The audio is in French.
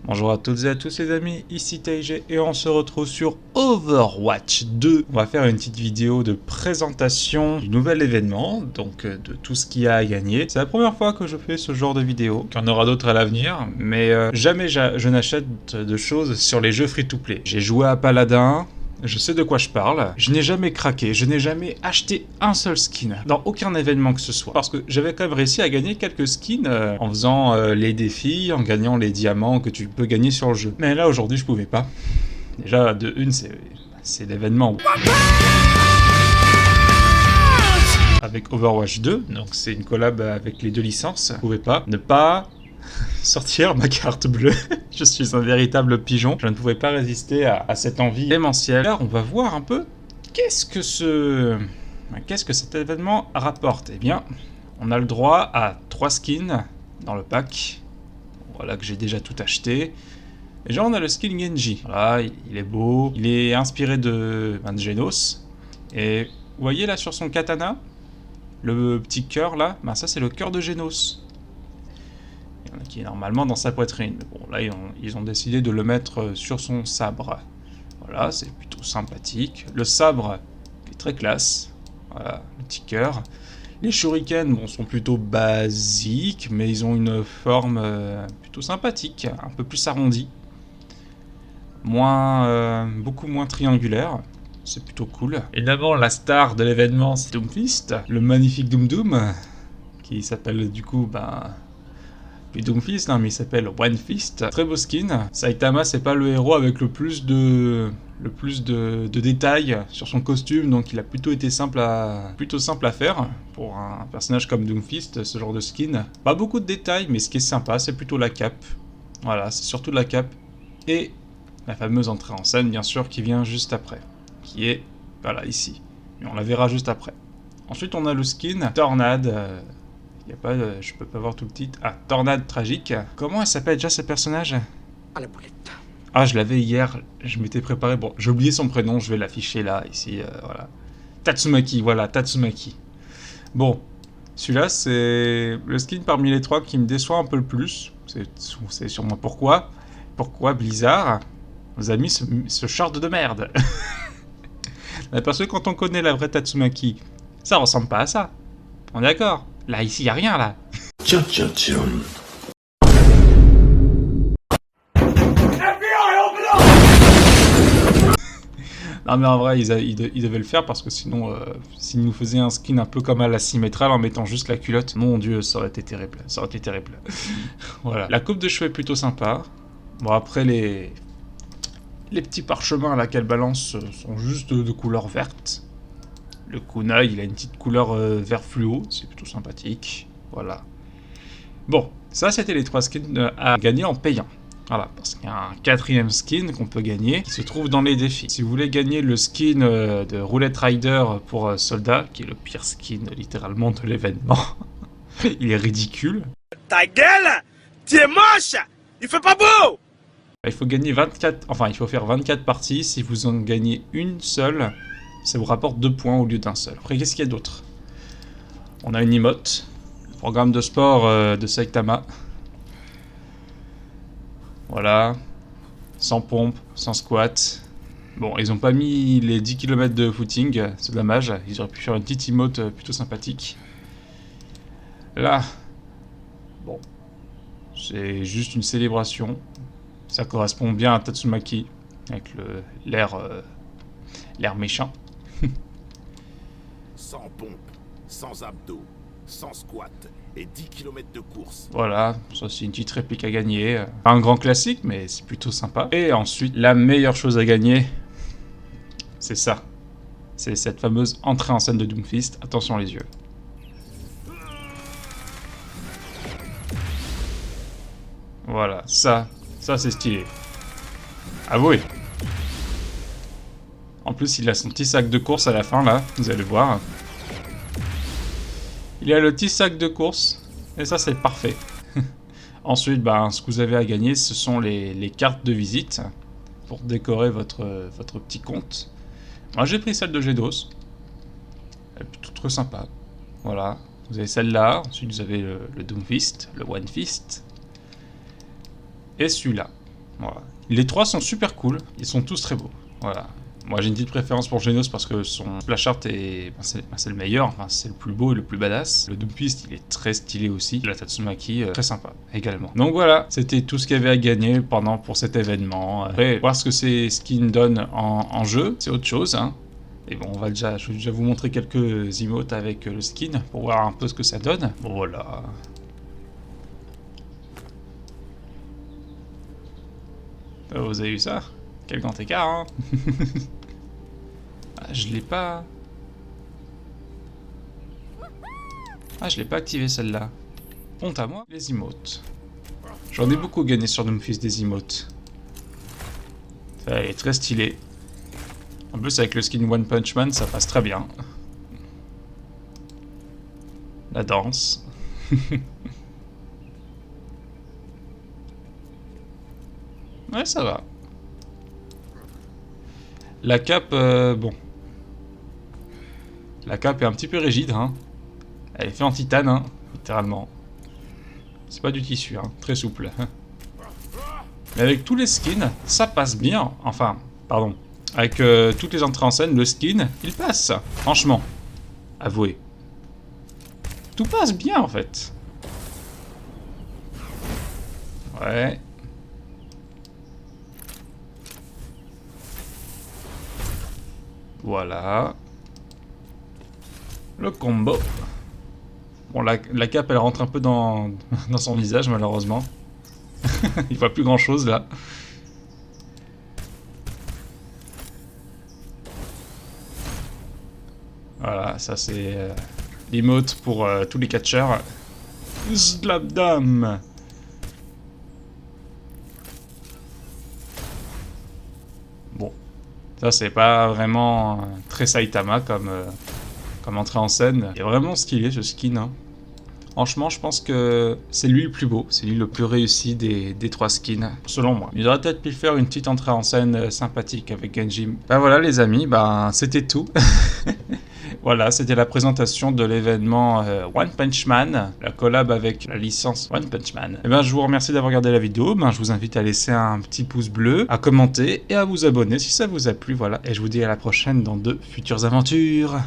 Bonjour à toutes et à tous les amis, ici TG et on se retrouve sur Overwatch 2. On va faire une petite vidéo de présentation du nouvel événement, donc de tout ce qu'il y a à gagner. C'est la première fois que je fais ce genre de vidéo, qu'il y en aura d'autres à l'avenir, mais jamais je n'achète de choses sur les jeux free-to-play. J'ai joué à Paladin. Je sais de quoi je parle. Je n'ai jamais craqué, je n'ai jamais acheté un seul skin dans aucun événement que ce soit. Parce que j'avais quand même réussi à gagner quelques skins en faisant les défis, en gagnant les diamants que tu peux gagner sur le jeu. Mais là aujourd'hui je pouvais pas. Déjà de une c'est l'événement avec Overwatch 2, donc c'est une collab avec les deux licences. Je pouvais pas ne pas sortir ma carte bleue. Je suis un véritable pigeon. Je ne pouvais pas résister à cette envie démentielle. Alors, on va voir un peu qu'est-ce que cet événement rapporte. Eh bien, on a le droit à 3 skins dans le pack. Voilà que j'ai déjà tout acheté. Déjà, on a le skin Genji. Voilà, il est beau. Il est inspiré de Genos. Et vous voyez là sur son katana, le petit cœur là, ben ça c'est le cœur de Genos. Qui est normalement dans sa poitrine. Bon, là, ils ont décidé de le mettre sur son sabre. Voilà, c'est plutôt sympathique. Le sabre est très classe. Voilà, le petit cœur. Les shurikens, bon, sont plutôt basiques, mais ils ont une forme plutôt sympathique, un peu plus arrondie. Beaucoup moins triangulaire. C'est plutôt cool. Évidemment, la star de l'événement, c'est Doomfist, le magnifique Doom Doom, qui s'appelle du coup, Doomfist, non mais il s'appelle One Fist. Très beau skin. Saitama, c'est pas le héros avec le plus de détails sur son costume, donc il a plutôt été simple à faire pour un personnage comme Doomfist, ce genre de skin. Pas beaucoup de détails, mais ce qui est sympa, c'est plutôt la cape. Voilà, c'est surtout la cape et la fameuse entrée en scène, bien sûr, qui vient juste après, qui est voilà ici. Mais on la verra juste après. Ensuite, on a le skin Tornade. Je peux pas voir tout le titre. Ah, Tornade Tragique. Comment elle s'appelle déjà ce personnage? À la boulette. Ah, je l'avais hier, je m'étais préparé. Bon, j'ai oublié son prénom, je vais l'afficher là, ici, voilà. Tatsumaki, voilà, Tatsumaki. Bon, celui-là, c'est le skin parmi les trois qui me déçoit un peu le plus. C'est sûrement pourquoi. Pourquoi Blizzard nous a mis ce short de merde. Parce que quand on connaît la vraie Tatsumaki, ça ressemble pas à ça. On est d'accord? Là, ici, y a rien, là. Tiens, tiens, tiens. Non, mais en vrai, ils devaient le faire parce que sinon, s'ils nous faisaient un skin un peu comme à la Symmetra en mettant juste la culotte, mon dieu, ça aurait été terrible. Ça aurait été terrible. Voilà. La coupe de cheveux est plutôt sympa. Bon, après, les petits parchemins là qu'elle balance sont juste de couleur verte. Le kunai, il a une petite couleur vert fluo, c'est plutôt sympathique. Voilà. Bon, ça c'était les 3 skins à gagner en payant. Voilà, parce qu'il y a un 4ème skin qu'on peut gagner, qui se trouve dans les défis. Si vous voulez gagner le skin de Roulette Rider pour Soldat, qui est le pire skin littéralement de l'événement, il est ridicule. Ta gueule! Tu es moche! Il fait pas beau! Il faut gagner 24, enfin il faut faire 24 parties. Si vous en gagnez une seule, ça vous rapporte 2 points au lieu d'un seul. Après, qu'est-ce qu'il y a d'autre? On a une emote, le programme de sport de Saitama. Voilà, sans pompe, sans squat. Bon, ils ont pas mis les 10 km de footing, c'est dommage. Ils auraient pu faire une petite emote plutôt sympathique. Là, bon, c'est juste une célébration. Ça correspond bien à Tatsumaki, avec l'air méchant. Sans pompe, sans abdos, sans squat et 10 km de course. Voilà, ça c'est une petite réplique à gagner. Pas un grand classique, mais c'est plutôt sympa. Et ensuite, la meilleure chose à gagner, c'est ça. C'est cette fameuse entrée en scène de Doomfist. Attention les yeux. Voilà, ça c'est stylé. Avouez. En plus, il a son petit sac de course à la fin, là, vous allez voir. Il a le petit sac de course, et ça, c'est parfait. Ensuite, ce que vous avez à gagner, ce sont les cartes de visite pour décorer votre petit compte. Moi, j'ai pris celle de Gedos. Elle est plutôt très sympa. Voilà, vous avez celle-là. Ensuite, vous avez le Doomfist, le One Fist. Et celui-là. Voilà. Les 3 sont super cool, ils sont tous très beaux. Voilà. Moi j'ai une petite préférence pour Genos parce que son splash art est, c'est le meilleur, enfin c'est le plus beau et le plus badass. Le Doomfist il est très stylé aussi, la Tatsumaki très sympa également. Donc voilà, c'était tout ce qu'il y avait à gagner pour cet événement. Après, voir ce que ces skins donnent en jeu, c'est autre chose, hein. Et bon, je vais déjà vous montrer quelques emotes avec le skin pour voir un peu ce que ça donne. Bon voilà. Vous avez vu ça? Quel grand écart, hein. Ah, je l'ai pas... Ah, je l'ai pas activé celle-là. Honte à moi, les emotes. J'en ai beaucoup gagné sur Doomfist des emotes. Elle est très stylée. En plus, avec le skin One Punch Man, ça passe très bien. La danse. Ouais, ça va. La cape, bon. La cape est un petit peu rigide, hein. Elle est faite en titane, hein, littéralement. C'est pas du tissu, hein, très souple. Mais avec tous les skins, ça passe bien. Enfin, pardon. Avec toutes les entrées en scène, le skin, il passe. Franchement. Avouez. Tout passe bien, en fait. Ouais. Voilà. Le combo. Bon, la cape, elle rentre un peu dans son visage, malheureusement. Il voit plus grand-chose, là. Voilà, ça c'est l'emote pour tous les catcheurs. Slapdam. Bon, ça c'est pas vraiment très Saitama comme entrée en scène. Il est vraiment stylé ce skin, hein. Franchement, je pense que c'est lui le plus beau, c'est lui le plus réussi des 3 skins, selon moi. Il aurait peut-être pu faire une petite entrée en scène sympathique avec Genji. Ben voilà les amis, ben c'était tout. Voilà, c'était la présentation de l'événement One Punch Man, la collab avec la licence One Punch Man. Et ben je vous remercie d'avoir regardé la vidéo, je vous invite à laisser un petit pouce bleu, à commenter et à vous abonner si ça vous a plu, voilà. Et je vous dis à la prochaine dans de futures aventures.